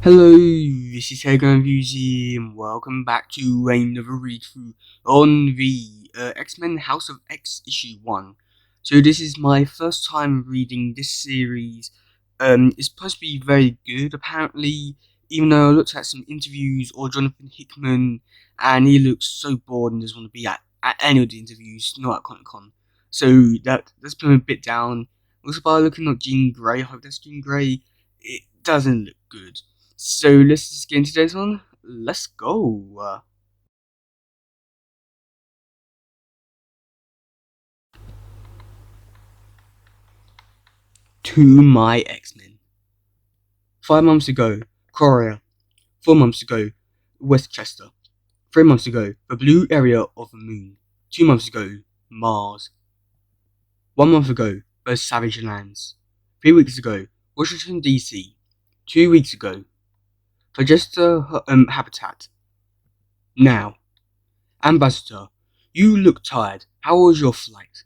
Hello, this is teddygaming and welcome back to another read-through on the X-Men House of X issue 1. So this is my first time reading this series. It's supposed to be very good apparently, even though I looked at some interviews or Jonathan Hickman and he looks so bored and doesn't want to be at any of the interviews, not at Comic Con. So that's been a bit down. Also by looking at Jean Grey, I hope that's Jean Grey, it doesn't look good. So let's just get into this one. Let's go. To my X-Men. 5 months ago, Korea. 4 months ago, Westchester. 3 months ago, the blue area of the moon. 2 months ago, Mars. 1 month ago, the Savage Lands. 3 weeks ago, Washington DC. 2 weeks ago, Digester Habitat. Now, Ambassador, you look tired. How was your flight?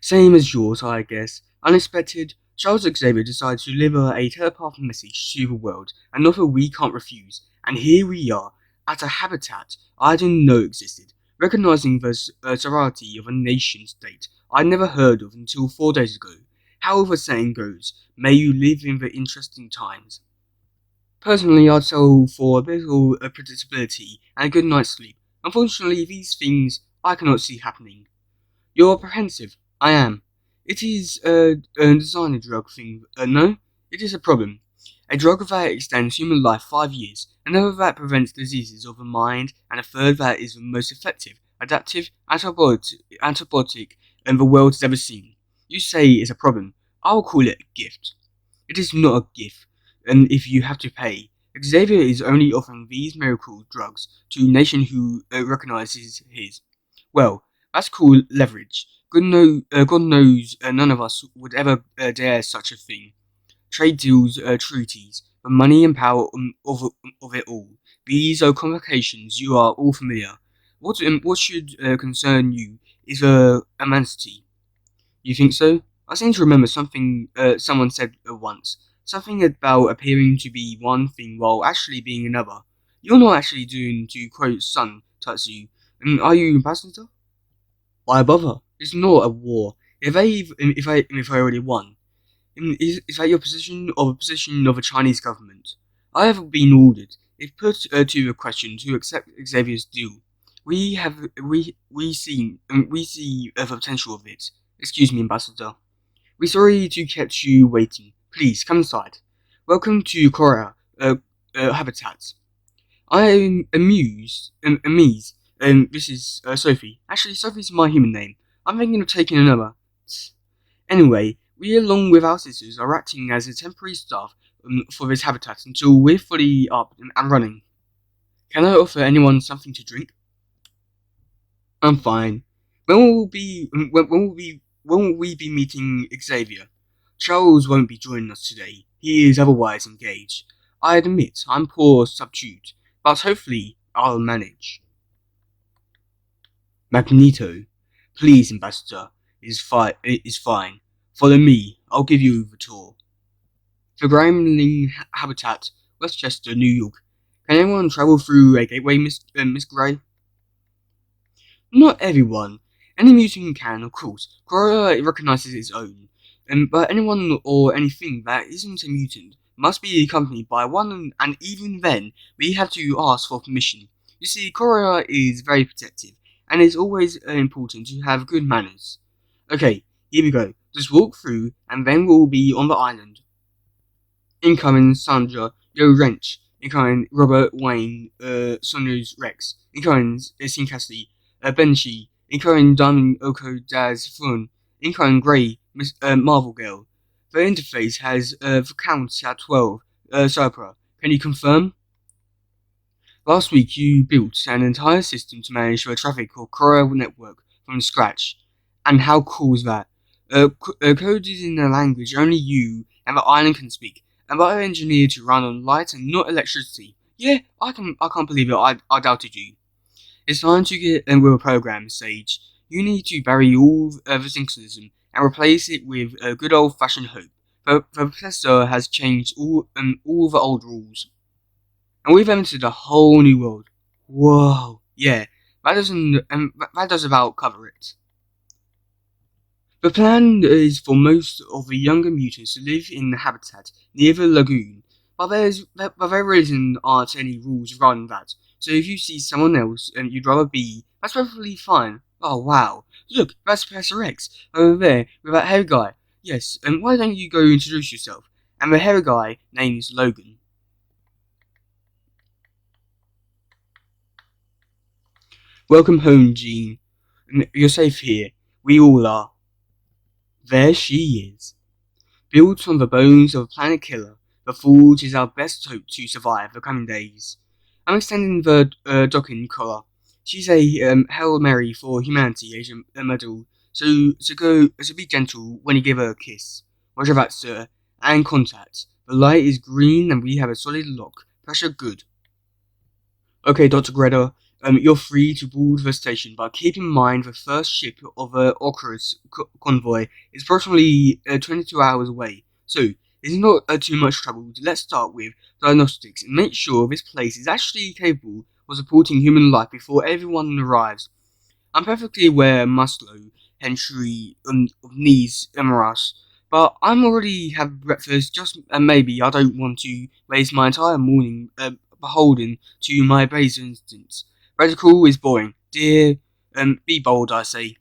Same as yours, I guess. Unexpected, Charles Xavier decided to deliver a telepathic message to the world, an offer we can't refuse. And here we are, at a habitat I didn't know existed, recognizing the sovereignty of a nation-state I'd never heard of until 4 days ago. How the saying goes, may you live in the interesting times. Personally, I'd settle for a little predictability and a good night's sleep. Unfortunately, these things I cannot see happening. You're apprehensive. I am. It is a designer drug thing. No, it is a problem. A drug that extends human life 5 years, another that prevents diseases of the mind, and a third that is the most effective, adaptive antibiotic the world has ever seen. You say it's a problem. I will call it a gift. It is not a gift, and if you have to pay, Xavier is only offering these miracle drugs to a nation who recognizes his. Well, that's called leverage. God knows none of us would ever dare such a thing. Trade deals, treaties, the money and power of it all. These are complications you are all familiar. What should concern you is immensity. You think so? I seem to remember something someone said once. Something about appearing to be one thing while actually being another. You're not actually doing, to quote Sun Tatsu, are you ambassador? Why bother? It's not a war. If I already won, is that your position or the position of a Chinese government? I have been ordered, if put to a question, to accept Xavier's deal. We see the potential of it. Excuse me, Ambassador. We're sorry to kept you waiting. Please come inside. Welcome to Korea Habitat. I am amused. This is Sophie. Actually, Sophie's my human name. I'm thinking of taking another. Anyway, we along with our sisters are acting as a temporary staff for this habitat until we're fully up and running. Can I offer anyone something to drink? I'm fine. When will we be meeting Xavier? Charles won't be joining us today. He is otherwise engaged. I admit I'm poor substitute, but hopefully I'll manage. Magneto, please, Ambassador, is fine. Follow me. I'll give you the tour. The Gremlin Habitat, Westchester, New York. Can anyone travel through a gateway, Miss Gray? Not everyone. Any mutant can, of course. Korea recognizes its own. But anyone or anything that isn't a mutant must be accompanied by one, and even then, we have to ask for permission. You see, Korea is very protective, and it's always important to have good manners. Okay, here we go. Just walk through, and then we'll be on the island. Incoming Sandra Yo Wrench. Incoming Robert Wayne Sonos Rex. Incoming Sin Cassidy Benshi. Incoming Diamond Oko Daz Fun. Incoming Grey Marvel Girl. The interface has the count at 12. Sopra, can you confirm? Last week you built an entire system to manage the traffic of Korea network from scratch. And how cool is that? Coded in a language only you and the island can speak, and bioengineered to run on light and not electricity. Yeah, I can't believe it. I doubted you. It's time to get with a program, Sage. You need to bury all the cynicism and replace it with a good old-fashioned hope. The professor has changed all the old rules, and we've entered a whole new world. Whoa, yeah, that does about cover it. The plan is for most of the younger mutants to live in the habitat near the lagoon, but there aren't any rules regarding that. So if you see someone else and you'd rather be, that's perfectly fine. Oh wow, look, that's Professor X over there with that hairy guy. Yes, and why don't you go introduce yourself? And the hairy guy name is Logan. Welcome home, Jean. You're safe here. We all are. There she is. Built on the bones of a planet killer, the Forge is our best hope to survive the coming days. I'm extending the docking collar. She's a Hail Mary for Humanity Asian medal, so be gentle when you give her a kiss. Roger that, sir. And contact. The light is green and we have a solid lock. Pressure good. Okay, Dr. Greta, you're free to board the station, but keep in mind the first ship of Okura's convoy is approximately 22 hours away. So, it's not too much trouble. Let's start with diagnostics and make sure this place is actually capable of supporting human life before everyone arrives. I'm perfectly aware Maslow, Henry, needs Emaras, but I'm already have breakfast, just maybe I don't want to waste my entire morning beholden to my base instance. Radical is boring. Dear, be bold, I say.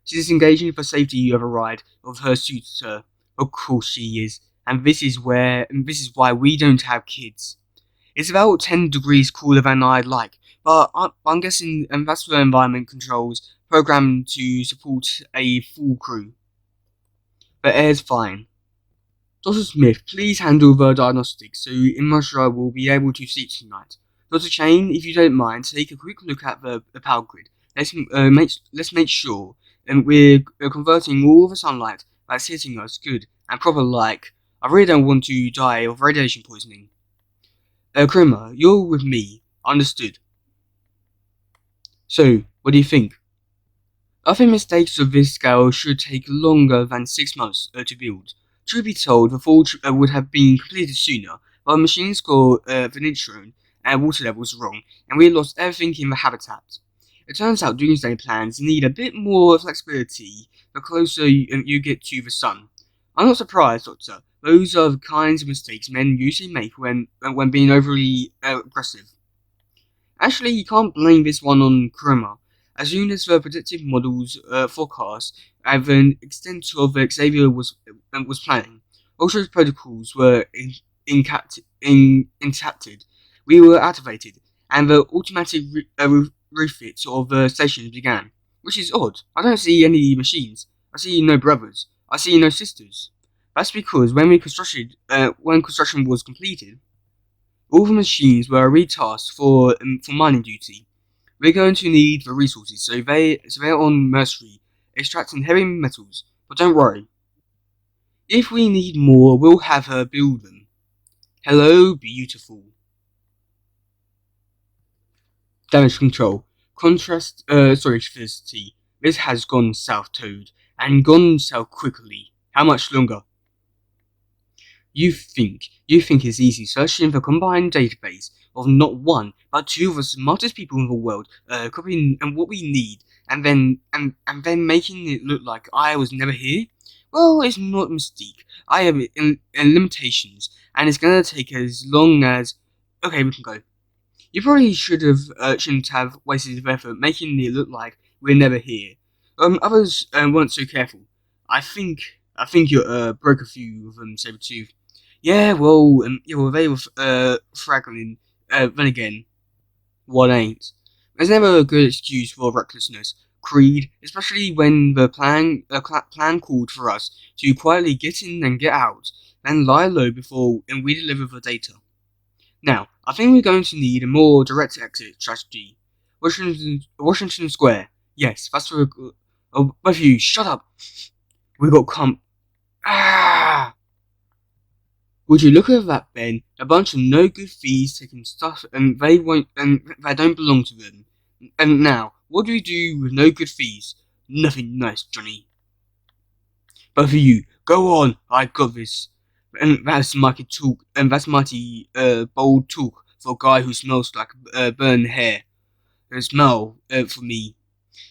She's engaging for safety of a ride of her suitor. Of course she is, and this is why we don't have kids. It's about 10 degrees cooler than I'd like, but I'm guessing that's the environment controls programmed to support a full crew. The air's fine. Dr. Smith, please handle the diagnostics so Imashra will be able to sleep tonight. Dr. Chain, if you don't mind, take a quick look at the power grid. Let's make sure we're converting all the sunlight that's hitting us good and proper like. I really don't want to die of radiation poisoning. Krima, you're with me. Understood. So, what do you think? I think mistakes of this scale should take longer than 6 months to build. Truth be told, the Forge would have been completed sooner, but machines got Venitron and water levels wrong, and we lost everything in the habitat. It turns out doomsday plans need a bit more flexibility the closer you get to the sun. I'm not surprised, Doctor. Those are the kinds of mistakes men usually make when being overly aggressive. Actually, you can't blame this one on Kurama. As soon as the predictive models forecast and the extent of Xavier was planning, Ultra's protocols were inactivated. We were activated, and the automatic refit of the stations began. Which is odd. I don't see any machines. I see no brothers. I see no sisters. That's because when construction was completed, all the machines were retasked for mining duty. We're going to need the resources, so they're on Mercury, extracting heavy metals. But don't worry. If we need more, we'll have her build them. Hello, beautiful. Damage control. Electricity. This has gone south, Toad, and gone south quickly. How much longer? You think it's easy searching the combined database of not one, but two of the smartest people in the world, copying what we need, and then making it look like I was never here? Well, it's not a mistake. I have limitations, and it's gonna take as long as... Okay, we can go. You probably shouldn't have wasted effort making it look like we're never here. Others weren't so careful. I think you broke a few of them, Sabretooth. Yeah, well, they were fraggling. Then again, what ain't? There's never a good excuse for recklessness, Creed, especially when the plan called for us to quietly get in and get out, then lie low before we deliver the data. Now, I think we're going to need a more direct exit strategy. Washington Square. Yes, that's where. Oh, both of you, shut up. We got Ah! Would you look at that, Ben? A bunch of no good thieves taking stuff, and they don't belong to them. And now, what do we do with no good thieves? Nothing nice, Johnny. Both of you, Go on, I got this. And that's mighty talk, and that's mighty bold talk for a guy who smells like burned hair. The smell for me.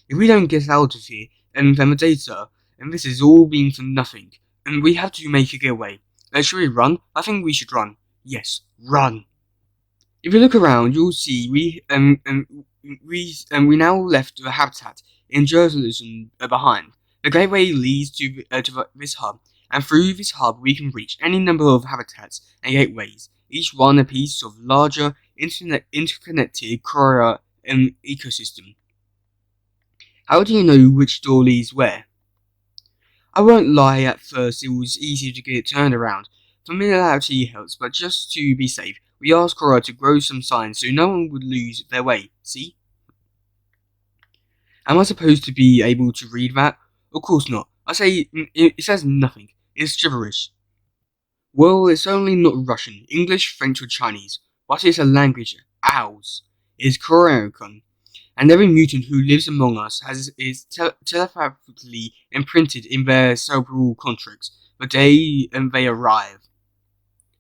If we don't get out of here, and then the data, and this is all been for nothing, and we have to make a getaway. Should we run? I think we should run. Yes, run. If you look around, you'll see we now left the habitat in journalism behind. The gateway leads to this hub, and through this hub we can reach any number of habitats and gateways, each one a piece of larger interconnected Korra ecosystem. How do you know which door leads where? I won't lie, at first it was easy to get it turned around. Familiarity helps, but just to be safe, we asked Cora to grow some signs so no one would lose their way, see? Am I supposed to be able to read that? Of course not. I say, it says nothing. It's gibberish. Well, it's only not Russian, English, French or Chinese, but it's a language. Ours. It's Korean. And every mutant who lives among us is telepathically imprinted in their cerebral contracts the day they arrive.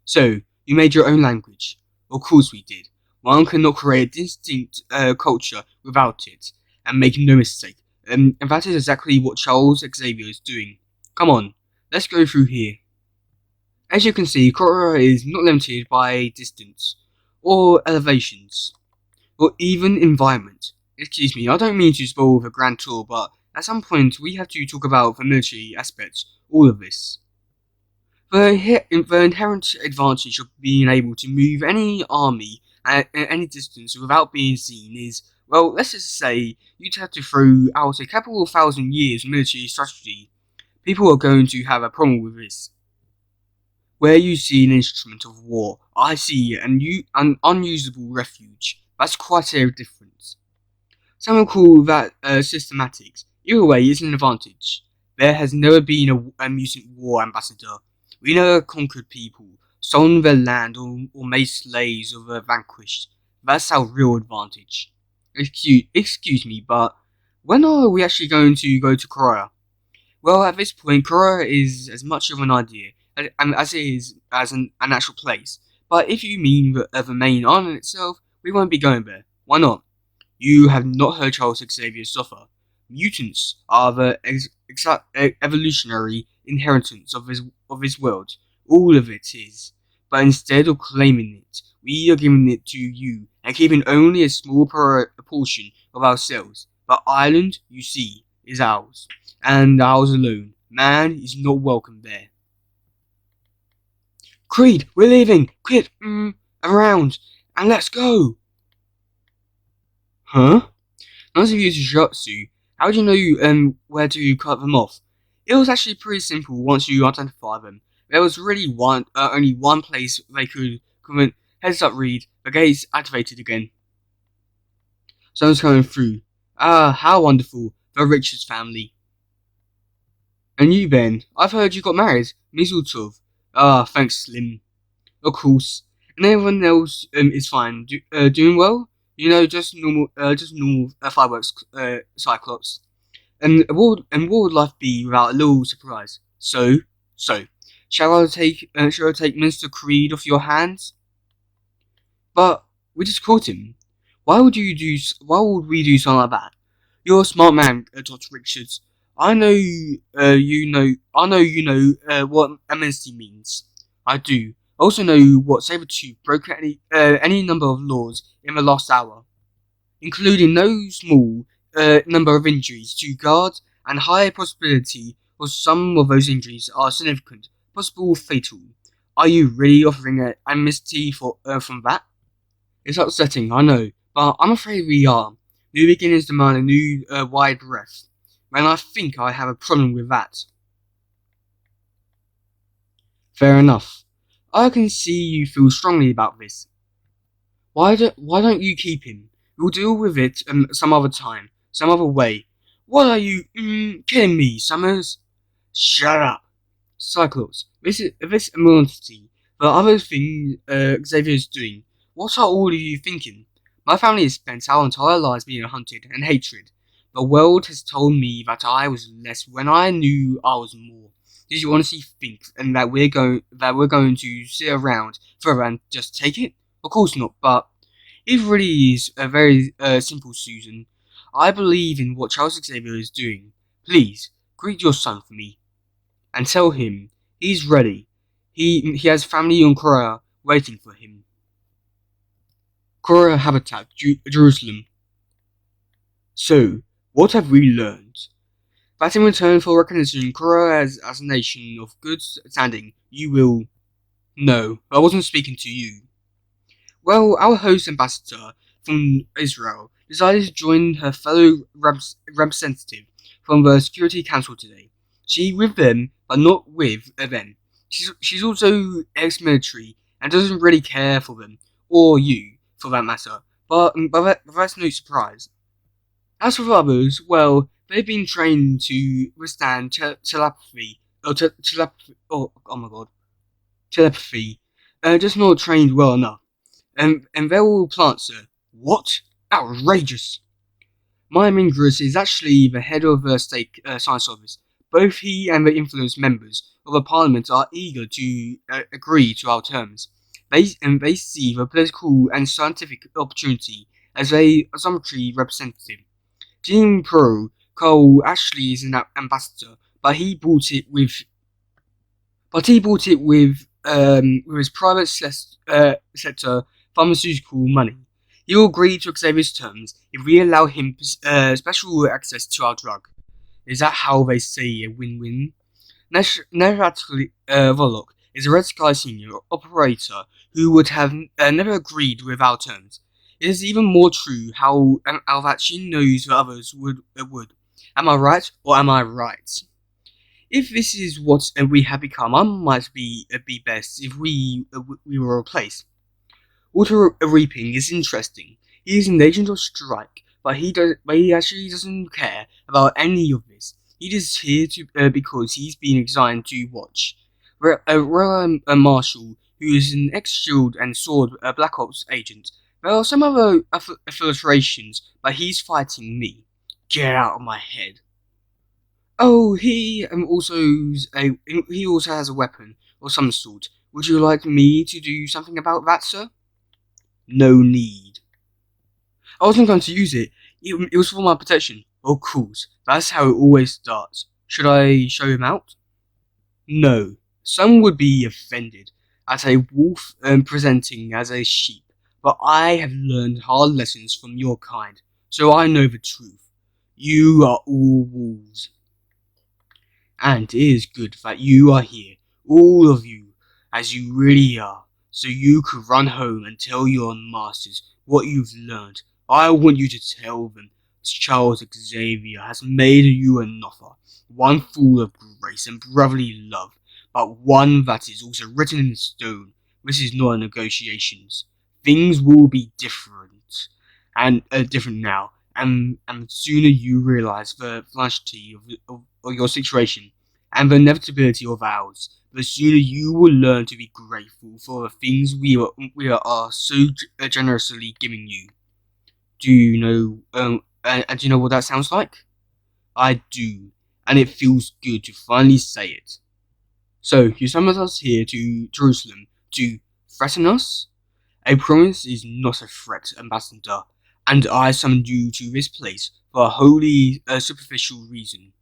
So, you made your own language. Of course we did. One cannot create a distinct culture without it, and make no mistake. And that is exactly what Charles Xavier is doing. Come on, let's go through here. As you can see, Korra is not limited by distance, or elevations, or even environment. Excuse me, I don't mean to spoil the grand tour, but at some point we have to talk about the military aspects, all of this. The inherent advantage of being able to move any army at any distance without being seen is, well, let's just say you'd have to throw out a couple of thousand years of military strategy. People are going to have a problem with this. Where you see an instrument of war, I see an unusable refuge. That's quite a difference. Some will call that systematics. Either way, it's an advantage. There has never been a mutant war ambassador. We never conquered people, stolen their land, or made slaves of the vanquished. That's our real advantage. Excuse me, but when are we actually going to go to Korea? Well, at this point, Korea is as much of an idea as it is as an actual place. But if you mean the main island itself, we won't be going there. Why not? You have not heard Charles Xavier suffer. Mutants are the evolutionary inheritance of his world. All of it is. But instead of claiming it, we are giving it to you and keeping only a small portion of ourselves. The island, you see, is ours, and ours alone. Man is not welcome there. Creed, we're leaving! Quick, around, and let's go! Huh? Nice of you to Shotsu. How do you know where to cut them off? It was actually pretty simple once you identify them. There was really only one place they could come in. Heads up, Reed. The gate's activated again. Someone's coming through. Ah, how wonderful. The Richards family. And you, Ben? I've heard you got married. Mistletoe. Ah, thanks, Slim. Of course. And everyone else is fine. Doing well? You know, just normal fireworks, Cyclops. And what would life be without a little surprise? So, shall I take Mr. Creed off your hands? But we just caught him. Why would we do something like that? You're a smart man, Dr. Richards. I know you know what amnesty means. I do. I also know what Sabretooth broke any number of laws in the last hour, including no small number of injuries to guards, and high possibility of some of those injuries are significant, possible fatal. Are you really offering an amnesty from that? It's upsetting, I know, but I'm afraid we are. New beginnings demand a new wide breath, and I think I have a problem with that. Fair enough. I can see you feel strongly about this. Why don't you keep him? We'll deal with it some other time, some other way. What are you kidding me, Summers? Shut up, Cyclops. This immunity. The other thing Xavier's doing. What are all of you thinking? My family has spent our entire lives being hunted and hatred. The world has told me that I was less when I knew I was more. Did you honestly think and that we're going to sit around forever and just take it? Of course not, but it really is a very simple, Susan. I believe in what Charles Xavier is doing. Please, greet your son for me and tell him he's ready. He has family on Korea waiting for him. Korea Habitat, Jerusalem. So, what have we learned? That in return for recognition Korea as a nation of good standing, you will... No, I wasn't speaking to you. Well, our host ambassador from Israel decided to join her fellow representative from the Security Council today. She with them, but not with them. She's also ex-military and doesn't really care for them, or you, for that matter. But that's no surprise. As for others, well, they've been trained to withstand telepathy, oh my god, telepathy, just not trained well enough. And they're all plants, sir. What? Outrageous! My Mingus is actually the head of the state science office. Both he and the influence members of the parliament are eager to agree to our terms. They see the political and scientific opportunity as a assumptory representative. Jean Pro Cole actually is an ambassador, but he bought it with his private sector pharmaceutical money. He will agree to Xavier's terms if we allow him special access to our drug. Is that how they say a win-win? Neratli Volok is a Red Sky senior operator who would have never agreed with our terms. It is even more true how that she knows the others would. Am I right, or am I right? If this is what we have become, I might be best if we were replaced. Auto reaping is interesting. He is an agent of strike, but he actually doesn't care about any of this. He is here because he's been assigned to watch. Royal Marshal, who is an ex-Shield and Sword Black Ops agent. There are some other affiliations, but he's fighting me. Get out of my head. Oh, he also has a weapon of some sort. Would you like me to do something about that, sir? No need. I wasn't going to use it. It was for my protection. Of course, that's how it always starts. Should I show him out? No. Some would be offended at a wolf presenting as a sheep, but I have learned hard lessons from your kind, so I know the truth. You are all wolves. And it is good that you are here, all of you, as you really are, so you could run home and tell your masters what you've learned. I want you to tell them Charles Xavier has made you an offer, one full of grace and brotherly love, but one that is also written in stone. This is not a negotiations. Things will be different, and different now, and the sooner you realise the futility of your situation and the inevitability of ours, the sooner you will learn to be grateful for the things we are so generously giving you. Do you know? And do you know what that sounds like? I do, and it feels good to finally say it. So you summoned us here to Jerusalem to threaten us? A promise is not a threat, Ambassador, and I summoned you to this place for a wholly superficial reason.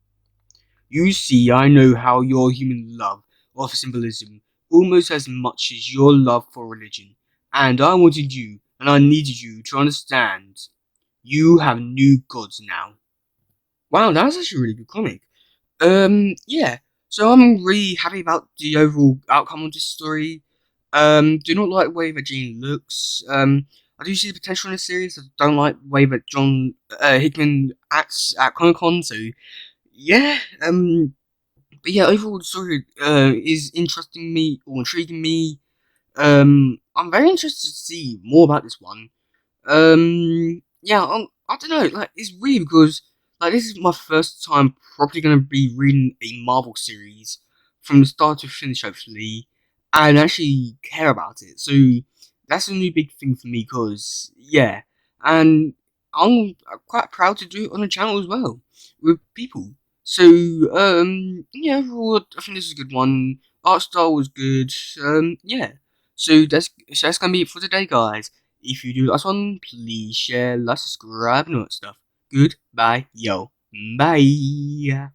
You see, I know how your human love of symbolism almost as much as your love for religion, and I wanted you, and I needed you to understand. You have new gods now. Wow, that was actually a really good comic. Yeah. So I'm really happy about the overall outcome of this story. Do not like the way that Jean looks. I do see the potential in this series. I don't like the way that John Hickman acts at Comic Con. So yeah. But yeah, overall the story is intriguing me. I'm very interested to see more about this one. Yeah, I don't know. Like, it's weird because like this is my first time probably gonna be reading a Marvel series from start to finish, hopefully, and actually care about it. So that's a new big thing for me. Because and I'm quite proud to do it on the channel as well with people. So, yeah, overall, I think this is a good one. Art style was good. Yeah. So that's gonna be it for today, guys. If you do like this one, please share, like, subscribe, and all that stuff. Goodbye, yo. Bye.